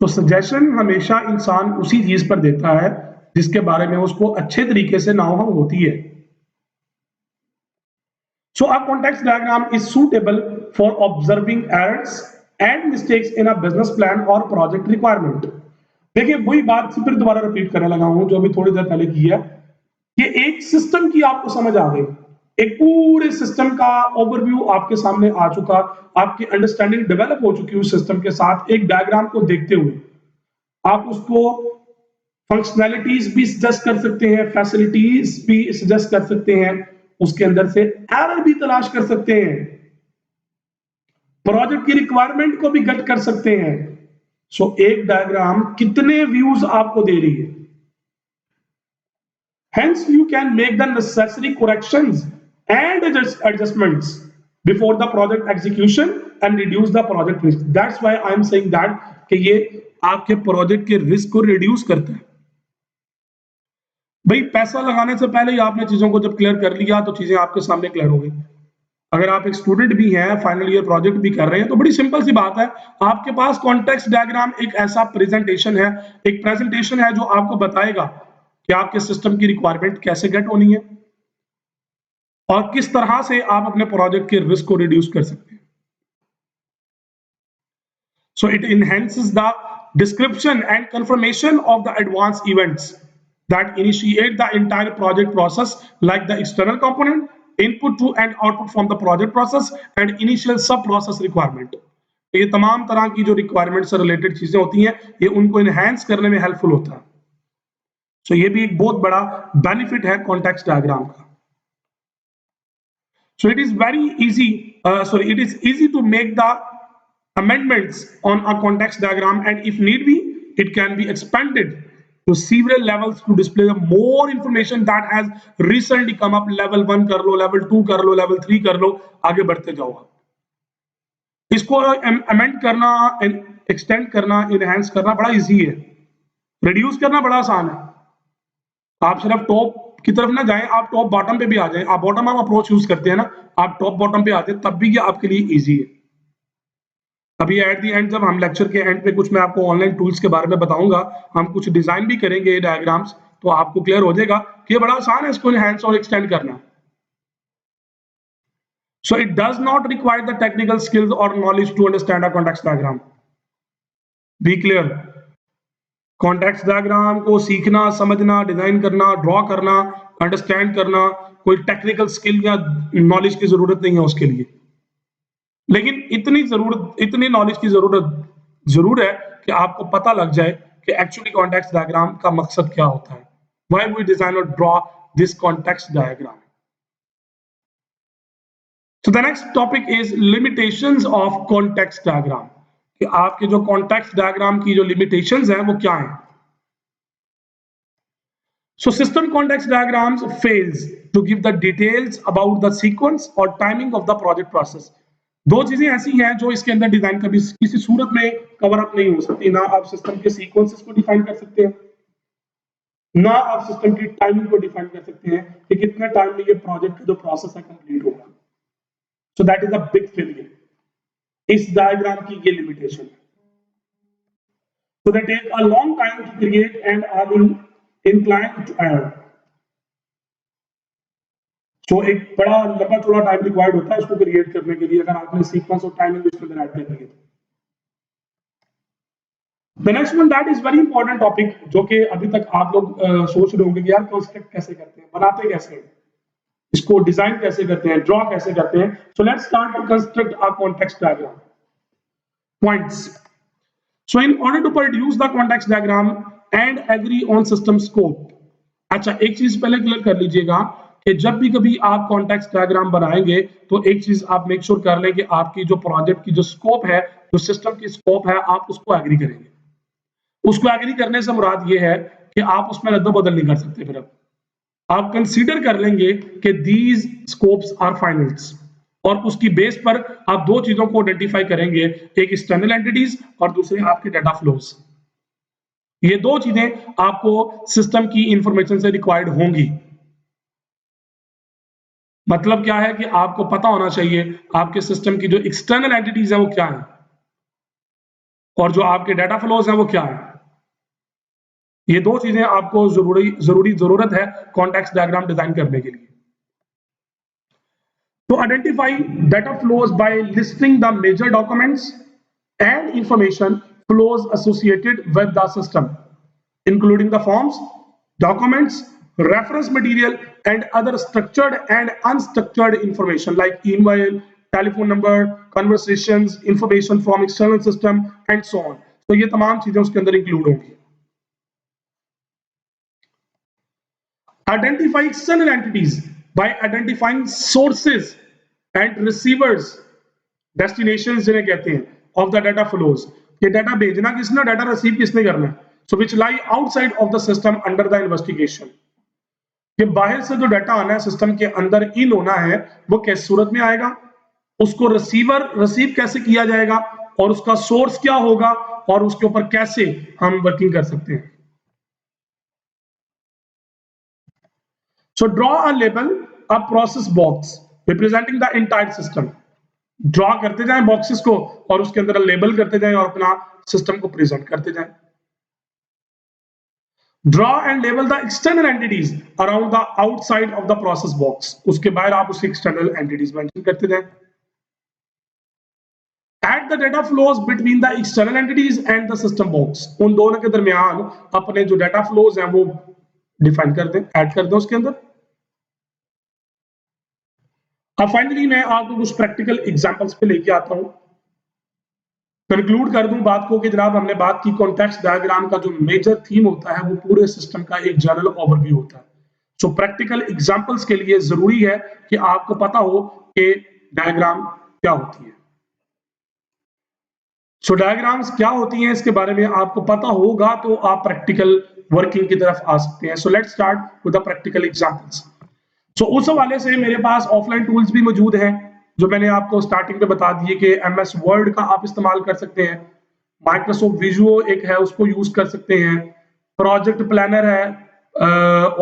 तो सजेशन हमेशा इंसान उसी चीज पर देता है जिसके बारे में उसको अच्छे तरीके से नाउ होती है। So a context diagram is suitable for observing errors and mistakes in a business plan or project requirement. देखिए वही बात फिर दोबारा रिपीट करने लगा हूं जो अभी थोड़ी देर पहले की है कि एक सिस्टम की आपको समझ आ गई, एक पूरे सिस्टम का ओवरव्यू आपके सामने आ चुका, आपकी अंडरस्टैंडिंग डेवलप हो चुकी उस सिस्टम के साथ एक डायग्राम को देखते हुए आप उसको फंक्शनैलिटीज भी सजेस्ट कर सकते हैं, फैसिलिटीज भी सजेस्ट कर सकते हैं, उसके अंदर से एरर भी तलाश कर सकते हैं, प्रोजेक्ट की रिक्वायरमेंट को भी गट कर सकते हैं। सो एक डायग्राम कितने व्यूज आपको दे रही है। Hence, you can make the necessary corrections and adjustments before the project execution and reduce the project risk. That's why I am saying that कि ये आपके प्रोजेक्ट के रिस्क को रिड्यूस करता है। भाई पैसा लगाने से पहले ही आपने चीजों को जब क्लियर कर लिया तो चीजें आपके सामने क्लियर हो गई। अगर आप एक स्टूडेंट भी हैं, फाइनल ईयर प्रोजेक्ट भी कर रहे हैं, तो बड़ी सिंपल सी बात है, आपके पास कॉन्टेक्स्ट डायग्राम एक ऐसा प्रेजेंटेशन है, एक प्रेजेंटेशन है जो आपको बताएगा कि आपके सिस्टम की रिक्वायरमेंट कैसे गेट होनी है और किस तरह से आप अपने प्रोजेक्ट के रिस्क को रिड्यूस कर सकते हैं। So it enhances the description and confirmation of the advanced events that initiate the entire project process, like the external component, input to and output from the project process, and initial sub process requirement. ये तमाम तरह की जो requirement से related चीजें होती हैं, ये उनको इनहेंस करने में हेल्पफुल होता है। So ये भी एक बहुत बड़ा बेनिफिट है कॉन्टेक्स्ट डायग्राम का। So it is very easy, it is easy to make the amendments on a context diagram, and if need be, it can be expanded to several levels to display the more information that has recently come up. Level 1 कर लो, level 2 कर लो, level 3 कर लो, आगे बढ़ते जाओ। इसको amend करना, extend करना, enhance करना बड़ा easy है, reduce करना बड़ा आसान है। आप सिर्फ टॉप की तरफ ना जाएं, आप टॉप बॉटम पे भी आ जाएं। आप बॉटम अप अप्रोच यूज करते हैं ना, आप टॉप बॉटम पे आते हैं, तब भी ये आपके लिए इजी है। अभी एट दी एंड जब हम लेक्चर के एंड पे कुछ मैं आपको ऑनलाइन टूल्स के बारे में बताऊंगा, हम कुछ डिजाइन भी करेंगे ये डायग्राम्स, तो आपको क्लियर हो जाएगा कि ये बड़ा आसान है इसको एनहांस और एक्सटेंड करना। So it does not require the technical skills or knowledge to understand a context diagram. Be clear. Context diagram को सीखना, समझना, डिजाइन करना, ड्रॉ करना, अंडरस्टैंड करना, कोई टेक्निकल स्किल या नॉलेज की जरूरत नहीं है उसके लिए, लेकिन इतनी नॉलेज की जरूरत जरूर है कि आपको पता लग जाए कि एक्चुअली कॉन्टेक्स्ट डायग्राम का मकसद क्या होता है। व्हाई वी डिजाइन और draw this context diagram. So the next topic is limitations of context diagram, कि आपके जो कॉन्टेक्स्ट डायग्राम की जो लिमिटेशंस हैं वो क्या हैं। So system context diagrams fails to give the details about the sequence or timing of the project process. दो चीजें ऐसी हैं जो इसके अंदर डिजाइन कभी किसी सूरत में कवर अप नहीं हो सकती। ना आप सिस्टम के सीक्वेंसेस को डिफाइन कर सकते हैं, ना आप सिस्टम की टाइमिंग को डिफाइन कर सकते हैं कि कितने टाइम में ये प्रोजेक्ट का जो प्रोसेस है कंप्लीट होगा। So that is a big failure. इस डायग्राम की ये लिमिटेशन है। So they take a long time to create and are inclined to error. So एक बड़ा लंबा चौड़ा टाइम रिक्वायर्ड होता है इसको क्रिएट करने के लिए, अगर आपने सीक्वेंस और टाइमिंग इसके अंदर ऐड करनी है। The next one that is very important topic, जो कि अभी तक आप लोग सोच रहे होंगे कि यार कंस्ट्रक्ट कैसे करते हैं, बनाते कैसे हैं, इसको डिजाइन कैसे करते हैं, ड्रॉ कैसे करते हैं। So let's start to construct a context diagram. Points. So in order to produce the context diagram and agree on system scope. अच्छा, एक चीज पहले क्लियर कर लीजिएगा कि जब भी कभी आप कॉन्टेक्स्ट डायग्राम बनाएंगे तो एक चीज आप मेक श्योर कर लें कि आपकी जो प्रोजेक्ट की जो स्कोप है, जो सिस्टम की स्कोप है, आप उसको एग्री करेंगे। उसको एग्री करने से मुराद ये है कि आप उसमें रद्द बदल नहीं कर सकते। फिर अब आप कंसीडर कर लेंगे कि दीज स्कोप्स आर फाइनल्स, और उसकी बेस पर आप दो चीजों को आइडेंटिफाई करेंगे, एक एक्सटर्नल एंटिटीज और दूसरे आपके डाटा फ्लोज। ये दो चीजें आपको सिस्टम की इंफॉर्मेशन से रिक्वायर्ड होंगी। मतलब क्या है कि आपको पता होना चाहिए आपके सिस्टम की जो एक्सटर्नल एंटिटीज है वो क्या है, और जो आपके डाटा फ्लोज हैं वो क्या है। ये दो चीजें आपको जरूरत है कॉन्टेक्स्ट डायग्राम डिजाइन करने के लिए। तो identify data flows by listing the major documents and information flows associated with the system, including the forms, documents, reference material, and other structured and unstructured information like email, telephone number, conversations, information from external system, and so on. तो ये तमाम चीजें उसके अंदर include होंगी। Identify external entities by identifying sources and receivers, destinations जिन्हें कहते हैं, of the data flows. ये डाटा भेजना किसने, डाटा रिसीव किसने करना है, so which lie outside of the system under the investigation. कि बाहर से जो डाटा आना है सिस्टम के अंदर इन होना है, वो किस सूरत में आएगा, उसको रिसीव कैसे किया जाएगा, और उसका सोर्स क्या होगा, और उसके ऊपर कैसे हम वर्किंग कर सकते हैं। So draw a label, a process box representing the entire system. Draw करते जाएं बॉक्सेस को और उसके अंदर लेबल करते जाएं और अपना सिस्टम को प्रेजेंट करते जाएं। Draw and label the external entities around the outside of the process box, उसके बाहर आप उसकी एक्सटर्नल एंटिटीज मेंशन करते जाएं। Add the data flows between the external entities and the system box, उन दोनों के दरमियान अपने जो डाटा फ्लोज हैं वो डिफाइन कर दें, ऐड कर दें उसके अंदर। अब फाइनली मैं आपको कुछ प्रैक्टिकल एग्जांपल्स पे लेके आता हूं, कंक्लूड कर दूं बात को कि जनाब हमने बात की कॉन्टेक्स्ट डायग्राम का जो मेजर थीम होता है वो पूरे सिस्टम का एक जनरल ओवरव्यू होता है। सो प्रैक्टिकल एग्जांपल्स के लिए जरूरी है कि आपको पता हो कि डायग्राम क्या होती है। सो डायग्राम्स क्या होती हैं इसके बारे में आपको पता होगा तो आप प्रैक्टिकल वर्किंग की तरफ आ सकते हैं। So let's start with the practical examples. So उस हवाले से मेरे पास ऑफलाइन टूल्स भी मौजूद हैं जो मैंने आपको स्टार्टिंग में बता दिए कि एमएस वर्ड का आप इस्तेमाल कर सकते हैं, माइक्रोसॉफ्ट विजुओ एक है उसको यूज कर सकते हैं, प्रोजेक्ट प्लानर है,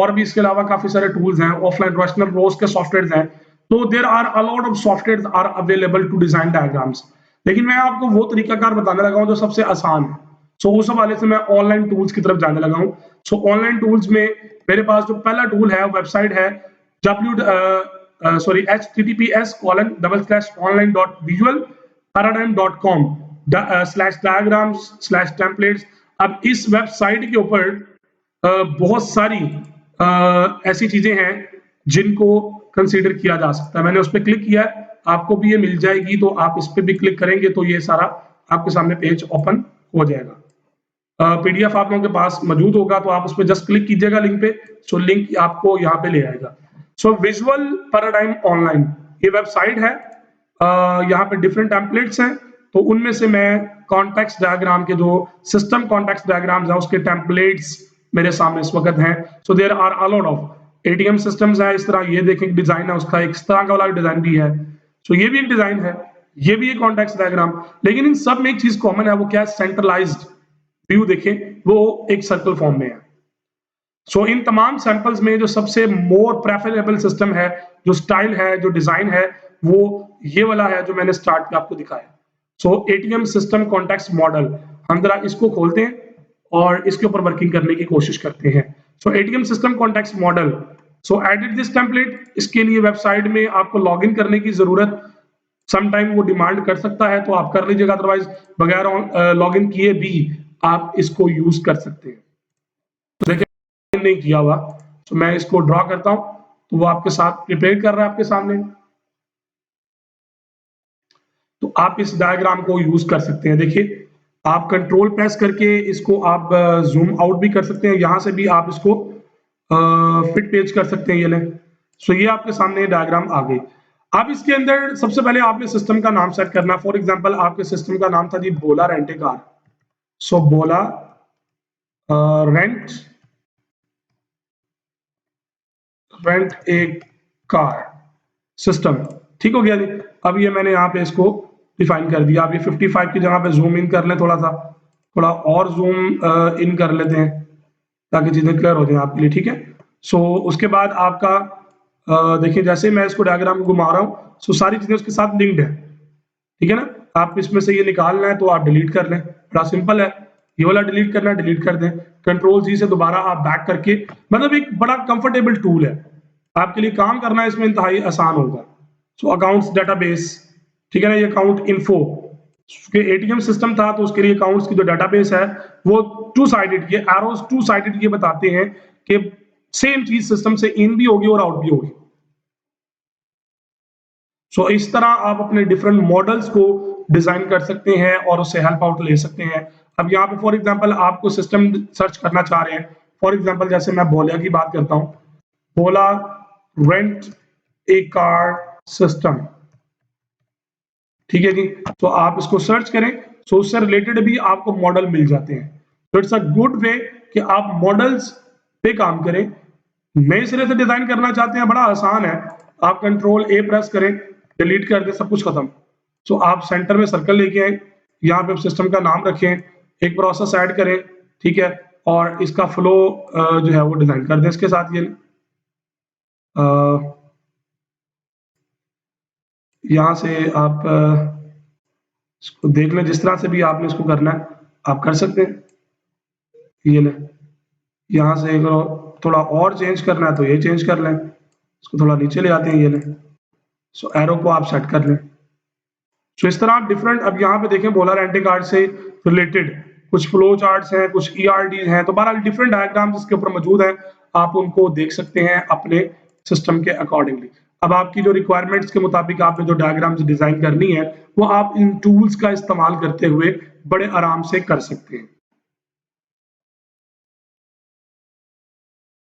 और भी इसके अलावा काफी सारे टूल्स हैं, ऑफलाइन रैशनल रोज के सॉफ्टवेयर हैं। तो there are a lot of software are available to design diagrams, लेकिन मैं आपको वो तरीकाकार बताने लगा हूं जो सबसे आसान है। सो उस हवाले से मैं ऑनलाइन टूल्स की तरफ जाने लगा हूं। सो ऑनलाइन टूल्स में मेरे पास जो पहला टूल है वेबसाइट है https://online.visualparadigm.com/diagrams/templates। अब इस वेबसाइट के ऊपर बहुत सारी ऐसी चीजें हैं जिनको कंसीडर किया जा सकता है। मैंने उस पर क्लिक किया, आपको भी ये मिल जाएगी, तो आप इस पर भी क्लिक करेंगे तो ये सारा आपके सामने पेज ओपन हो जाएगा। पीडीएफ आप लोगों के पास मौजूद होगा तो आप उस पर जस्ट क्लिक कीजिएगा लिंक पे, सो लिंक आपको यहाँ पे ले आएगा। सो विजुअल पैराडाइम ऑनलाइन ये वेबसाइट है, यहाँ पे डिफरेंट टेम्पलेट्स हैं, तो उनमें से मैं कॉन्टेक्स्ट डायग्राम के जो सिस्टम कॉन्टेक्स्ट डायग्राम्स हैं उसके टेम्पलेट्स मेरे सामने इस वक्त हैं। So there are a lot of ATM systems है, इस तरह ये देखें डिजाइन है उसका, एक तरह का वाला डिजाइन भी है। सो ये भी एक डिजाइन है, ये भी एक कॉन्टेक्स्ट डायग्राम, लेकिन इन सब में एक चीज कॉमन है, वो क्या है, सेंट्रलाइज्ड व्यू देखें वो एक सर्कल फॉर्म में है। सो इन तमाम सैंपल्स में जो सबसे मोर प्रेफरेबल सिस्टम है, जो स्टाइल है, जो डिजाइन है, वो ये वाला है जो मैंने स्टार्ट में आपको दिखाया। सो एटीएम सिस्टम कॉन्टेक्स्ट मॉडल, हम जरा इसको खोलते हैं और इसके ऊपर वर्किंग करने की कोशिश करते हैं। So ATM system context model, so edit this template, इसके लिए वेबसाइट में आपको लॉग इन करने की जरूरत समटाइम वो डिमांड कर सकता है, तो आप कर लीजिएगा, अदरवाइज बगैर लॉग इन किए भी आप इसको यूज कर सकते हैं। तो देखिए नहीं किया हुआ, तो मैं इसको ड्रॉ करता हूं तो वो आपके साथ प्रिपेयर कर रहा है आपके सामने, तो आप इस डायग्राम को यूज कर सकते हैं। देखिए आप कंट्रोल प्रेस करके इसको आप जूम आउट भी कर सकते हैं, यहां से भी आप इसको फिट पेज कर सकते हैं, ये लें। सो ये आपके सामने डायग्राम आ गई। अब इसके अंदर सबसे पहले आपने सिस्टम का नाम सेट करना। फॉर एग्जांपल आपके सिस्टम का नाम था जी बोला रेंट ए कार, सो बोला रेंट ए कार सिस्टम, ठीक हो गया जी। अब ये मैंने यहाँ पे इसको डिफाइन कर दिया। अब ये 55 की जगह पे जूम इन कर लें, थोड़ा और जूम इन कर लेते हैं ताकि चीजें क्लियर हो जाए आपके लिए, ठीक है। सो उसके बाद आपका देखिए जैसे मैं इसको डायग्राम को घुमा रहा हूँ, सो सारी चीजें उसके साथ लिंक्ड है, ठीक है ना। आप इसमें से ये निकालना है तो आप डिलीट कर लें, बड़ा सिंपल है, ये वाला डिलीट करना है डिलीट कर दें, कंट्रोल जी से दोबारा आप बैक करके, मतलब एक बड़ा कंफर्टेबल टूल है आपके लिए, काम करना इसमें इंतहाई आसान होगा। सो अकाउंट्स डेटाबेस, ठीक है ना, ये अकाउंट इन्फो के एटीएम सिस्टम था तो उसके लिए अकाउंट्स की जो डेटाबेस है वो टू साइडेड, ये एरोस टू साइडेड ये बताते हैं कि सेम चीज सिस्टम से इन भी होगी और आउट भी होगी। सो इस तरह आप अपने डिफरेंट मॉडल्स को डिजाइन कर सकते हैं और उससे हेल्प आउट ले सकते हैं। अब यहाँ पे फॉर एग्जांपल आपको सिस्टम सर्च करना चाह रहे हैं, फॉर एग्जांपल जैसे मैं भोला की बात करता हूँ, भोला रेंट ए कार सिस्टम, ठीक है जी, तो आप इसको सर्च करें, तो उससे रिलेटेड भी आपको मॉडल मिल जाते हैं। तो इट्स अ गुड वे कि आप मॉडल्स पे काम करें। नए सिरे से डिजाइन करना चाहते हैं, बड़ा आसान है, आप कंट्रोल ए प्रेस करें, डिलीट कर दें, सब कुछ खत्म। तो आप सेंटर में सर्कल लेके आए, यहाँ पे सिस्टम का नाम रखें, एक प्रोसेस ऐड करें, ठीक है, और इसका फ्लो जो है वो डिजाइन कर दें इसके साथ। ये यहाँ से आप इसको देख लें, जिस तरह से भी आपने इसको करना है आप कर सकते हैं। ये लें, यहाँ से अगर थोड़ा और चेंज करना है तो ये चेंज कर लें, इसको थोड़ा नीचे ले आते हैं, ये लें, सो एरो को आप सेट कर लें। सो इस तरह आप डिफरेंट, अब यहाँ पे देखें बोला रेंटे कार्ड से रिलेटेड कुछ फ्लो चार्ट्स हैं, कुछ ईआरडी हैं, तो बहरहाल डिफरेंट डायग्राम्स इसके ऊपर मौजूद हैं, आप उनको देख सकते हैं अपने सिस्टम के अकॉर्डिंगली। अब आपकी जो रिक्वायरमेंट्स के मुताबिक आपने जो डायग्राम्स डिजाइन करनी है वो आप इन टूल्स का इस्तेमाल करते हुए बड़े आराम से कर सकते हैं।